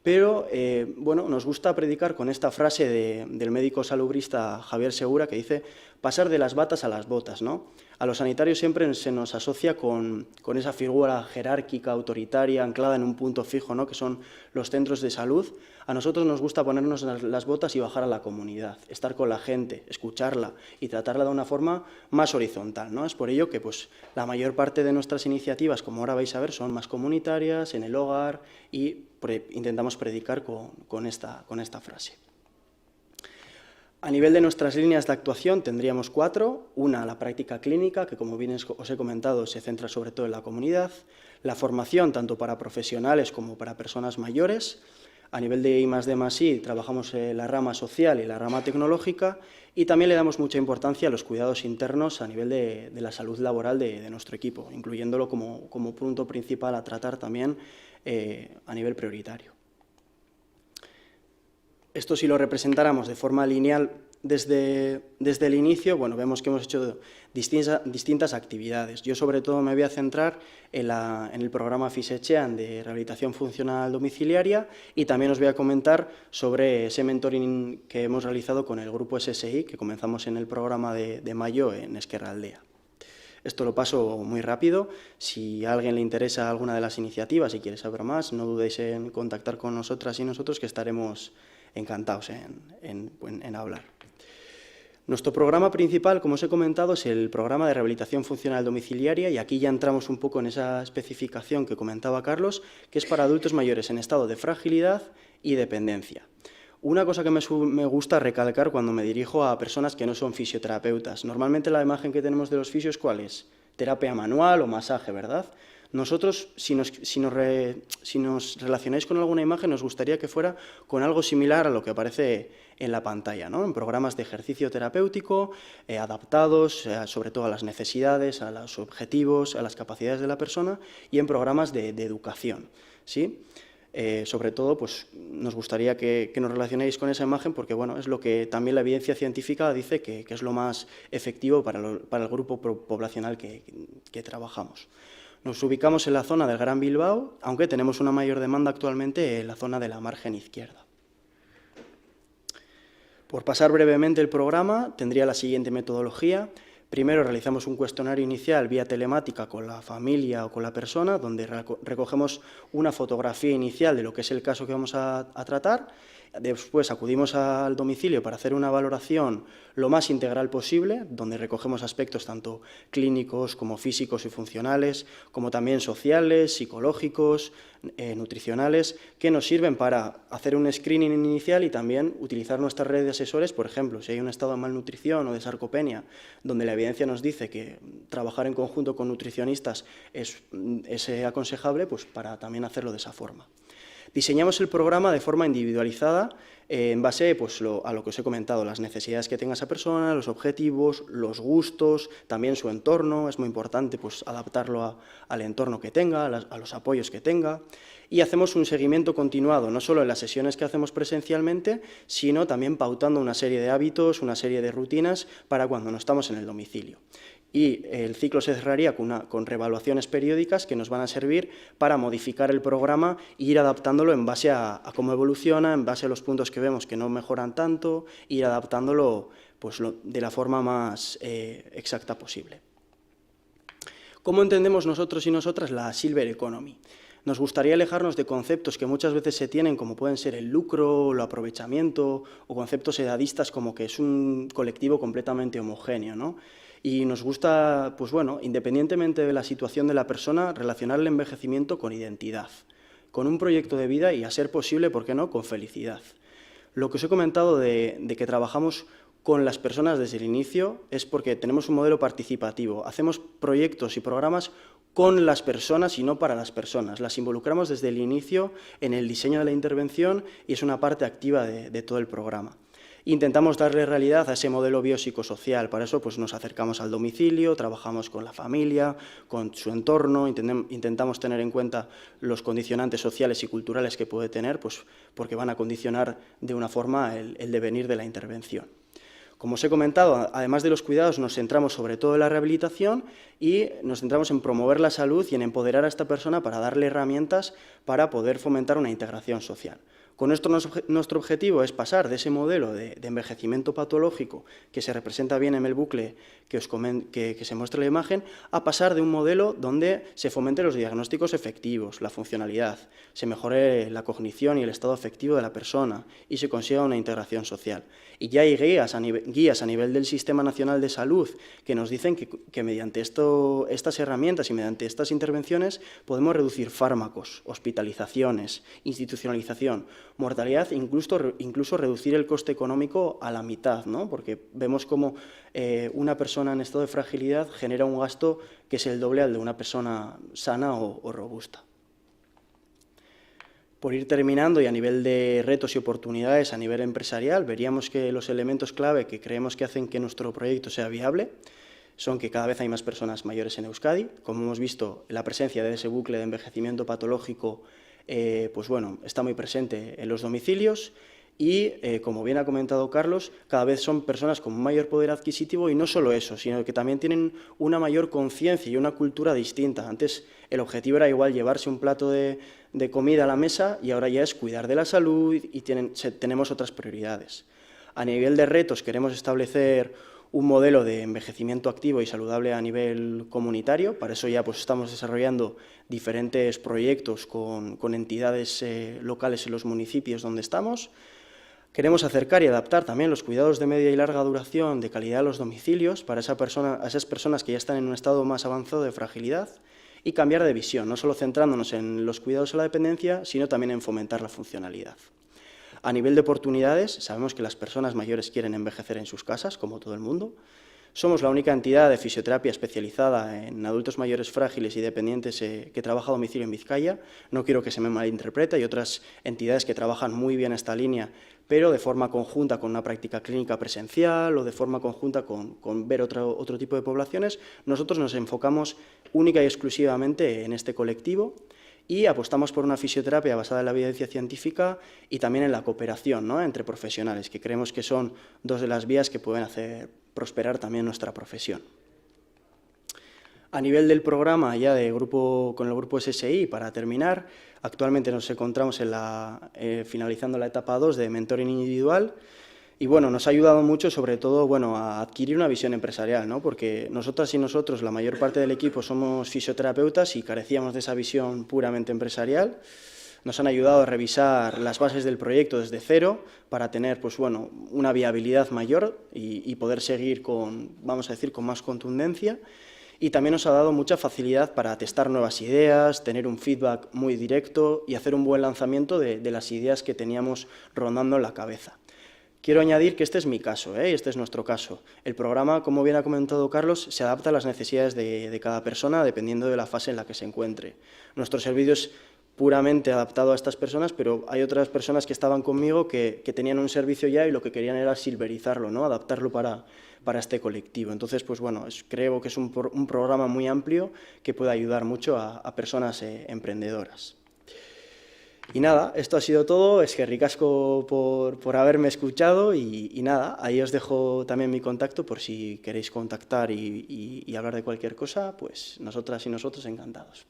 pero bueno, nos gusta predicar con esta frase del médico salubrista Javier Segura que dice pasar de las batas a las botas, ¿no? A los sanitarios siempre se nos asocia con esa figura jerárquica, autoritaria, anclada en un punto fijo, ¿no? Que son los centros de salud. A nosotros nos gusta ponernos las botas y bajar a la comunidad, estar con la gente, escucharla y tratarla de una forma más horizontal, ¿no? Es por ello que pues, la mayor parte de nuestras iniciativas, como ahora vais a ver, son más comunitarias, en el hogar, y intentamos predicar con esta frase. A nivel de nuestras líneas de actuación tendríamos 4. Una, la práctica clínica, que como bien os he comentado se centra sobre todo en la comunidad. La formación, tanto para profesionales como para personas mayores. A nivel de I+D+I trabajamos la rama social y la rama tecnológica, y también le damos mucha importancia a los cuidados internos a nivel de la salud laboral de nuestro equipo, incluyéndolo como punto principal a tratar también a nivel prioritario. Esto, si lo representáramos de forma lineal desde el inicio, bueno, vemos que hemos hecho distintas actividades. Yo, sobre todo, me voy a centrar en el programa FISECHEAN de rehabilitación funcional domiciliaria, y también os voy a comentar sobre ese mentoring que hemos realizado con el grupo SSI, que comenzamos en el programa de mayo en Ezkerraldea. Esto lo paso muy rápido. Si a alguien le interesa alguna de las iniciativas y quiere saber más, no dudéis en contactar con nosotras y nosotros, que estaremos encantados en hablar. Nuestro programa principal, como os he comentado, es el programa de rehabilitación funcional domiciliaria, y aquí ya entramos un poco en esa especificación que comentaba Carlos, que es para adultos mayores en estado de fragilidad y dependencia. Una cosa que me gusta recalcar cuando me dirijo a personas que no son fisioterapeutas. Normalmente la imagen que tenemos de los fisios, ¿cuál es? Terapia manual o masaje, ¿verdad? Nosotros, si nos relacionáis con alguna imagen, nos gustaría que fuera con algo similar a lo que aparece en la pantalla, ¿no? En programas de ejercicio terapéutico, adaptados sobre todo a las necesidades, a los objetivos, a las capacidades de la persona, y en programas de educación, ¿sí? Sobre todo, pues, nos gustaría que nos relacionéis con esa imagen, porque bueno, es lo que también la evidencia científica dice que es lo más efectivo para el grupo poblacional que trabajamos. Nos ubicamos en la zona del Gran Bilbao, aunque tenemos una mayor demanda actualmente en la zona de la margen izquierda. Por pasar brevemente el programa, tendría la siguiente metodología. Primero realizamos un cuestionario inicial vía telemática con la familia o con la persona, donde recogemos una fotografía inicial de lo que es el caso que vamos a tratar. Después acudimos al domicilio para hacer una valoración lo más integral posible, donde recogemos aspectos tanto clínicos como físicos y funcionales, como también sociales, psicológicos, nutricionales, que nos sirven para hacer un screening inicial y también utilizar nuestra red de asesores. Por ejemplo, si hay un estado de malnutrición o de sarcopenia, donde la evidencia nos dice que trabajar en conjunto con nutricionistas es aconsejable, pues para también hacerlo de esa forma. Diseñamos el programa de forma individualizada en base pues, a lo que os he comentado, las necesidades que tenga esa persona, los objetivos, los gustos, también su entorno. Es muy importante pues, adaptarlo al entorno que tenga, a los apoyos que tenga. Y hacemos un seguimiento continuado, no solo en las sesiones que hacemos presencialmente, sino también pautando una serie de hábitos, una serie de rutinas para cuando no estamos en el domicilio. Y el ciclo se cerraría con reevaluaciones periódicas que nos van a servir para modificar el programa e ir adaptándolo en base a cómo evoluciona, en base a los puntos que vemos que no mejoran tanto, ir adaptándolo pues, de la forma más exacta posible. ¿Cómo entendemos nosotros y nosotras la Silver Economy? Nos gustaría alejarnos de conceptos que muchas veces se tienen, como pueden ser el lucro, el aprovechamiento, o conceptos edadistas como que es un colectivo completamente homogéneo, ¿no? Y nos gusta, pues bueno, independientemente de la situación de la persona, relacionar el envejecimiento con identidad, con un proyecto de vida y, a ser posible, ¿por qué no?, con felicidad. Lo que os he comentado de que trabajamos con las personas desde el inicio es porque tenemos un modelo participativo. Hacemos proyectos y programas con las personas y no para las personas. Las involucramos desde el inicio en el diseño de la intervención y es una parte activa de todo el programa. Intentamos darle realidad a ese modelo biopsicosocial. Para eso pues, nos acercamos al domicilio, trabajamos con la familia, con su entorno, intentamos tener en cuenta los condicionantes sociales y culturales que puede tener, pues, porque van a condicionar de una forma el devenir de la intervención. Como os he comentado, además de los cuidados, nos centramos sobre todo en la rehabilitación y nos centramos en promover la salud y en empoderar a esta persona para darle herramientas para poder fomentar una integración social. Con esto nuestro objetivo es pasar de ese modelo de envejecimiento patológico que se representa bien en el bucle que se muestra en la imagen, a pasar de un modelo donde se fomenten los diagnósticos efectivos, la funcionalidad, se mejore la cognición y el estado afectivo de la persona y se consiga una integración social. Y ya hay guías a nivel del Sistema Nacional de Salud que nos dicen que mediante estas herramientas y mediante estas intervenciones podemos reducir fármacos, hospitalizaciones, institucionalización, mortalidad, incluso reducir el coste económico a la mitad, ¿no? Porque vemos como una persona en estado de fragilidad genera un gasto que es el doble al de una persona sana o robusta. Por ir terminando, y a nivel de retos y oportunidades a nivel empresarial, veríamos que los elementos clave que creemos que hacen que nuestro proyecto sea viable son que cada vez hay más personas mayores en Euskadi. Como hemos visto, la presencia de ese bucle de envejecimiento patológico pues bueno, está muy presente en los domicilios y, como bien ha comentado Carlos, cada vez son personas con un mayor poder adquisitivo y no solo eso, sino que también tienen una mayor conciencia y una cultura distinta. Antes el objetivo era igual llevarse un plato de comida a la mesa y ahora ya es cuidar de la salud y tenemos otras prioridades. A nivel de retos queremos establecer un modelo de envejecimiento activo y saludable a nivel comunitario. Para eso ya pues, estamos desarrollando diferentes proyectos con entidades locales en los municipios donde estamos. Queremos acercar y adaptar también los cuidados de media y larga duración de calidad a los domicilios para a esas personas que ya están en un estado más avanzado de fragilidad y cambiar de visión, no solo centrándonos en los cuidados a la dependencia, sino también en fomentar la funcionalidad. A nivel de oportunidades, sabemos que las personas mayores quieren envejecer en sus casas, como todo el mundo. Somos la única entidad de fisioterapia especializada en adultos mayores frágiles y dependientes que trabaja a domicilio en Vizcaya. No quiero que se me malinterprete, hay otras entidades que trabajan muy bien esta línea, pero de forma conjunta con una práctica clínica presencial o de forma conjunta con ver otro tipo de poblaciones. Nosotros nos enfocamos única y exclusivamente en este colectivo y apostamos por una fisioterapia basada en la evidencia científica y también en la cooperación, ¿no?, entre profesionales, que creemos que son dos de las vías que pueden hacer prosperar también nuestra profesión. A nivel del programa ya con el grupo SSI, para terminar, actualmente nos encontramos finalizando la etapa 2 de mentoring individual. Y bueno, nos ha ayudado mucho, sobre todo, bueno, a adquirir una visión empresarial, ¿no? Porque nosotras y nosotros, la mayor parte del equipo, somos fisioterapeutas y carecíamos de esa visión puramente empresarial. Nos han ayudado a revisar las bases del proyecto desde cero para tener, pues bueno, una viabilidad mayor y poder seguir vamos a decir, con más contundencia. Y también nos ha dado mucha facilidad para testar nuevas ideas, tener un feedback muy directo y hacer un buen lanzamiento de las ideas que teníamos rondando en la cabeza. Quiero añadir que este es mi caso, este es nuestro caso. El programa, como bien ha comentado Carlos, se adapta a las necesidades de cada persona dependiendo de la fase en la que se encuentre. Nuestro servicio es puramente adaptado a estas personas, pero hay otras personas que estaban conmigo que tenían un servicio ya y lo que querían era silverizarlo, ¿no?, adaptarlo para este colectivo. Entonces, pues bueno, creo que es un programa muy amplio que puede ayudar mucho a personas emprendedoras. Y nada, esto ha sido todo. Es que ricasco por haberme escuchado y nada, ahí os dejo también mi contacto por si queréis contactar y hablar de cualquier cosa, pues nosotras y nosotros encantados.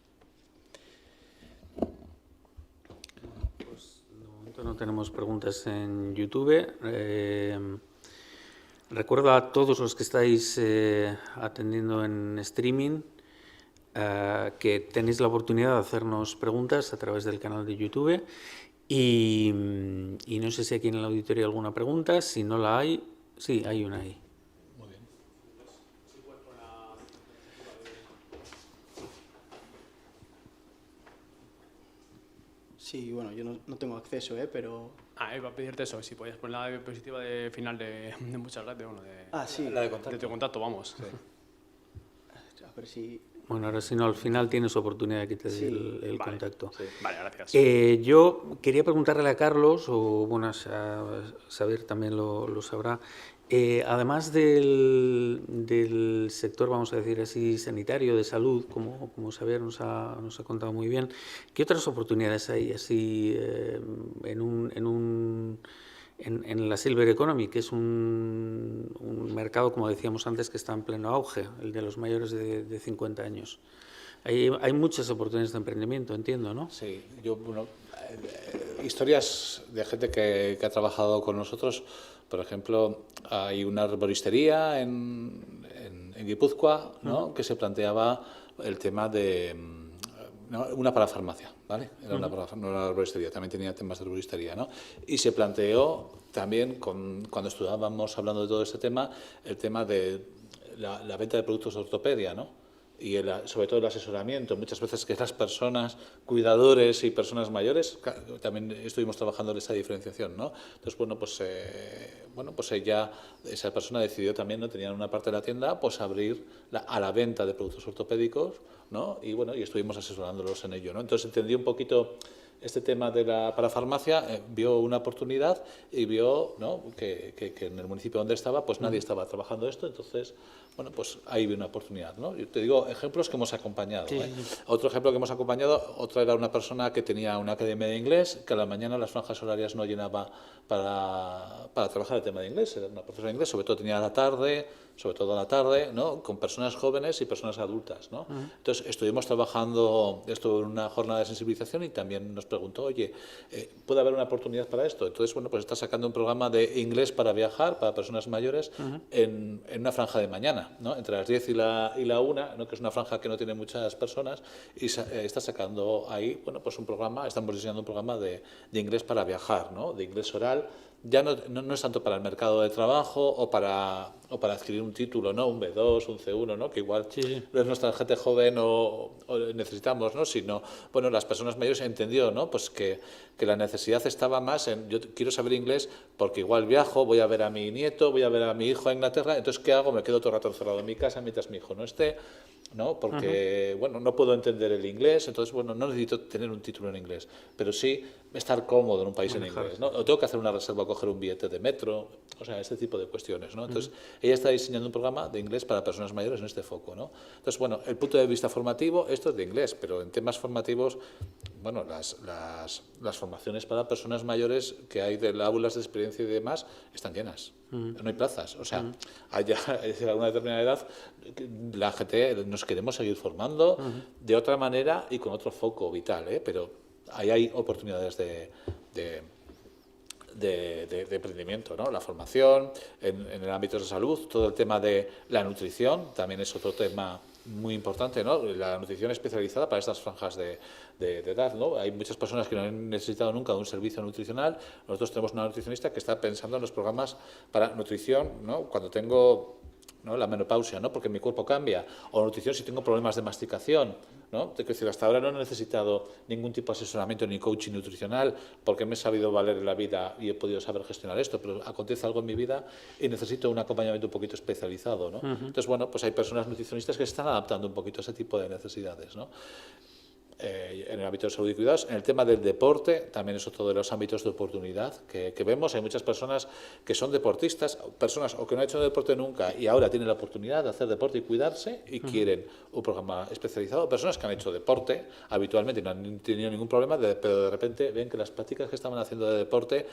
Pues de momento no tenemos preguntas en YouTube. Recuerdo a todos los que estáis atendiendo en streaming que tenéis la oportunidad de hacernos preguntas a través del canal de YouTube y no sé si aquí en el auditorio hay alguna pregunta. Si no la hay, sí, hay una ahí. Muy bien. Sí, bueno, yo no tengo acceso, pero... iba a pedirte eso, si podías poner la diapositiva de final de muchas gracias, bueno, sí. de tu contacto, vamos. Sí. A ver si... Bueno, ahora si no, al final tienes oportunidad de que te dé el Vale. contacto. Sí. Vale, gracias. Yo quería preguntarle a Carlos, o bueno, saber también lo sabrá, además del sector, vamos a decir así, sanitario, de salud, como Xavier nos ha contado muy bien, ¿qué otras oportunidades hay así en la Silver Economy, que es un mercado, como decíamos antes, que está en pleno auge, el de los mayores de 50 años? Hay muchas oportunidades de emprendimiento, entiendo, ¿no? Sí, historias de gente que ha trabajado con nosotros. Por ejemplo, hay una arboristería en Guipúzcoa, ¿no? Que se planteaba el tema de una parafarmacia, ¿vale? Era no una arboristería, también tenía temas de arboristería, ¿no? Y se planteó también, cuando estudiábamos hablando de todo este tema, el tema de la venta de productos de ortopedia, ¿no? Y sobre todo el asesoramiento, muchas veces que las personas, cuidadores y personas mayores, también estuvimos trabajando en esa diferenciación, ¿no? Entonces, pues esa persona decidió también, ¿no? Tenían una parte de la tienda, pues abrir a la venta de productos ortopédicos, ¿no? Y bueno, y estuvimos asesorándolos en ello, ¿no? Entonces entendí un poquito este tema de la parafarmacia, vio una oportunidad y vio, ¿no? que en el municipio donde estaba, pues nadie estaba trabajando esto, entonces, bueno, pues ahí vi una oportunidad, ¿no? Yo te digo ejemplos que hemos acompañado. Sí. Otro ejemplo que hemos acompañado, otra era una persona que tenía una academia de inglés, que a la mañana las franjas horarias no llenaba para trabajar el tema de inglés, era una profesora de inglés, sobre todo a la tarde, ¿no? Con personas jóvenes y personas adultas, ¿no? Entonces estuvimos trabajando esto en una jornada de sensibilización y también nos preguntó, oye, ¿puede haber una oportunidad para esto? Entonces, bueno, pues está sacando un programa de inglés para viajar, para personas mayores, en una franja de mañana, ¿no? Entre las 10 y la 1, ¿no? Que es una franja que no tiene muchas personas, y está sacando ahí, bueno, pues estamos diseñando un programa de inglés para viajar, ¿no? De inglés oral. Ya no es tanto para el mercado de trabajo o para adquirir un título, ¿no? Un B2, un C1, ¿no? Que igual no es nuestra gente joven o necesitamos, ¿no? Sino, bueno, las personas mayores entendió, ¿no? Pues que la necesidad estaba más en, yo quiero saber inglés porque igual viajo, voy a ver a mi nieto, voy a ver a mi hijo a Inglaterra, entonces, ¿qué hago? Me quedo todo el rato encerrado en mi casa mientras mi hijo no esté, ¿no? Porque, bueno, no puedo entender el inglés, entonces, bueno, no necesito tener un título en inglés, pero sí estar cómodo en un país en inglés, ¿no? O tengo que hacer una reserva o coger un billete de metro, o sea, este tipo de cuestiones, ¿no? Entonces, ella está diseñando un programa de inglés para personas mayores en este foco, ¿no? Entonces, bueno, el punto de vista formativo, esto es de inglés, pero en temas formativos, bueno, las formaciones para personas mayores que hay de aulas de experiencia y demás están llenas. No hay plazas. O sea, a una determinada edad la gente nos queremos seguir formando de otra manera y con otro foco vital, ¿eh? Pero ahí hay oportunidades de emprendimiento, ¿no? La formación, en el ámbito de salud, todo el tema de la nutrición también es otro tema muy importante, ¿no? La nutrición especializada para estas franjas de edad, ¿no? Hay muchas personas que no han necesitado nunca de un servicio nutricional. Nosotros tenemos una nutricionista que está pensando en los programas para nutrición, ¿no? Cuando tengo, ¿no? La menopausia, ¿no? Porque mi cuerpo cambia, o nutrición si tengo problemas de masticación, ¿no? Es decir, hasta ahora no he necesitado ningún tipo de asesoramiento ni coaching nutricional porque me he sabido valer en la vida y he podido saber gestionar esto, pero acontece algo en mi vida y necesito un acompañamiento un poquito especializado, ¿no? Entonces, bueno, pues hay personas nutricionistas que se están adaptando un poquito a ese tipo de necesidades, ¿no? En el ámbito de salud y cuidados. En el tema del deporte también es otro de los ámbitos de oportunidad que vemos. Hay muchas personas que son deportistas, personas o que no han hecho deporte nunca y ahora tienen la oportunidad de hacer deporte y cuidarse y quieren un programa especializado. Personas que han hecho deporte habitualmente y no han tenido ningún problema, pero de repente ven que las prácticas que estaban haciendo de deporte,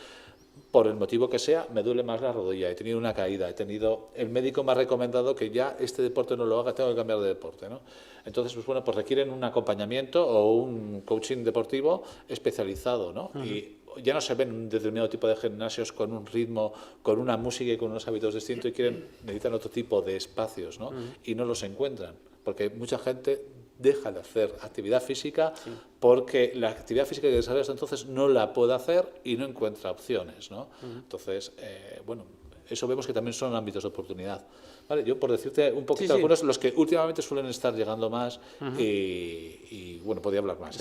por el motivo que sea, me duele más la rodilla, he tenido una caída, el médico me ha recomendado que ya este deporte no lo haga, tengo que cambiar de deporte, ¿no? Entonces, pues bueno, pues requieren un acompañamiento o un coaching deportivo especializado, ¿no? Y ya no se ven un determinado tipo de gimnasios con un ritmo, con una música y con unos hábitos distintos y necesitan otro tipo de espacios, ¿no? Y no los encuentran, porque mucha gente deja de hacer actividad física porque la actividad física que desarrolla hasta entonces no la puede hacer y no encuentra opciones, ¿no? Entonces, bueno, eso vemos que también son ámbitos de oportunidad. ¿Vale? Yo, por decirte un poquito algunos, los que últimamente suelen estar llegando más y bueno, podría hablar más.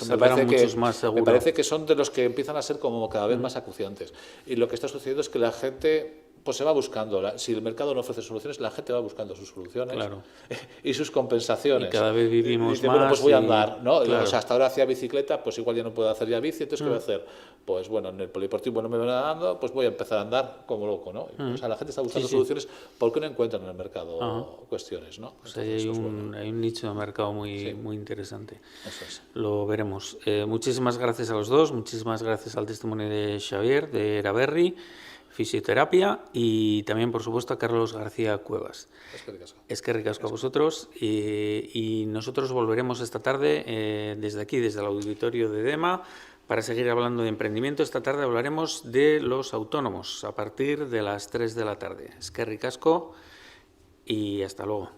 Me parece que son de los que empiezan a ser como cada vez más acuciantes. Y lo que está sucediendo es que la gente pues se va buscando. Si el mercado no ofrece soluciones, la gente va buscando sus soluciones y sus compensaciones. Y cada vez vivimos dice, más. Bueno, pues voy a andar, ¿no? Claro. O sea, hasta ahora hacía bicicleta, pues igual ya no puedo hacer ya bici, entonces ¿qué voy a hacer? Pues bueno, en el polideportivo no me van dando, pues voy a empezar a andar como loco, ¿no? O sea, la gente está buscando soluciones porque no encuentran en el mercado cuestiones, ¿no? Pues hay un nicho de mercado muy interesante. Eso es. Lo veremos. Muchísimas gracias a los dos, muchísimas gracias al testimonio de Xavier, de Eraberri, Fisioterapia, y también, por supuesto, a Carlos García Cuevas. Es que ricasco a vosotros, y nosotros volveremos esta tarde desde aquí, desde el auditorio de DEMA, para seguir hablando de emprendimiento. Esta tarde hablaremos de los autónomos a partir de las 3 de la tarde. Es que ricasco y hasta luego.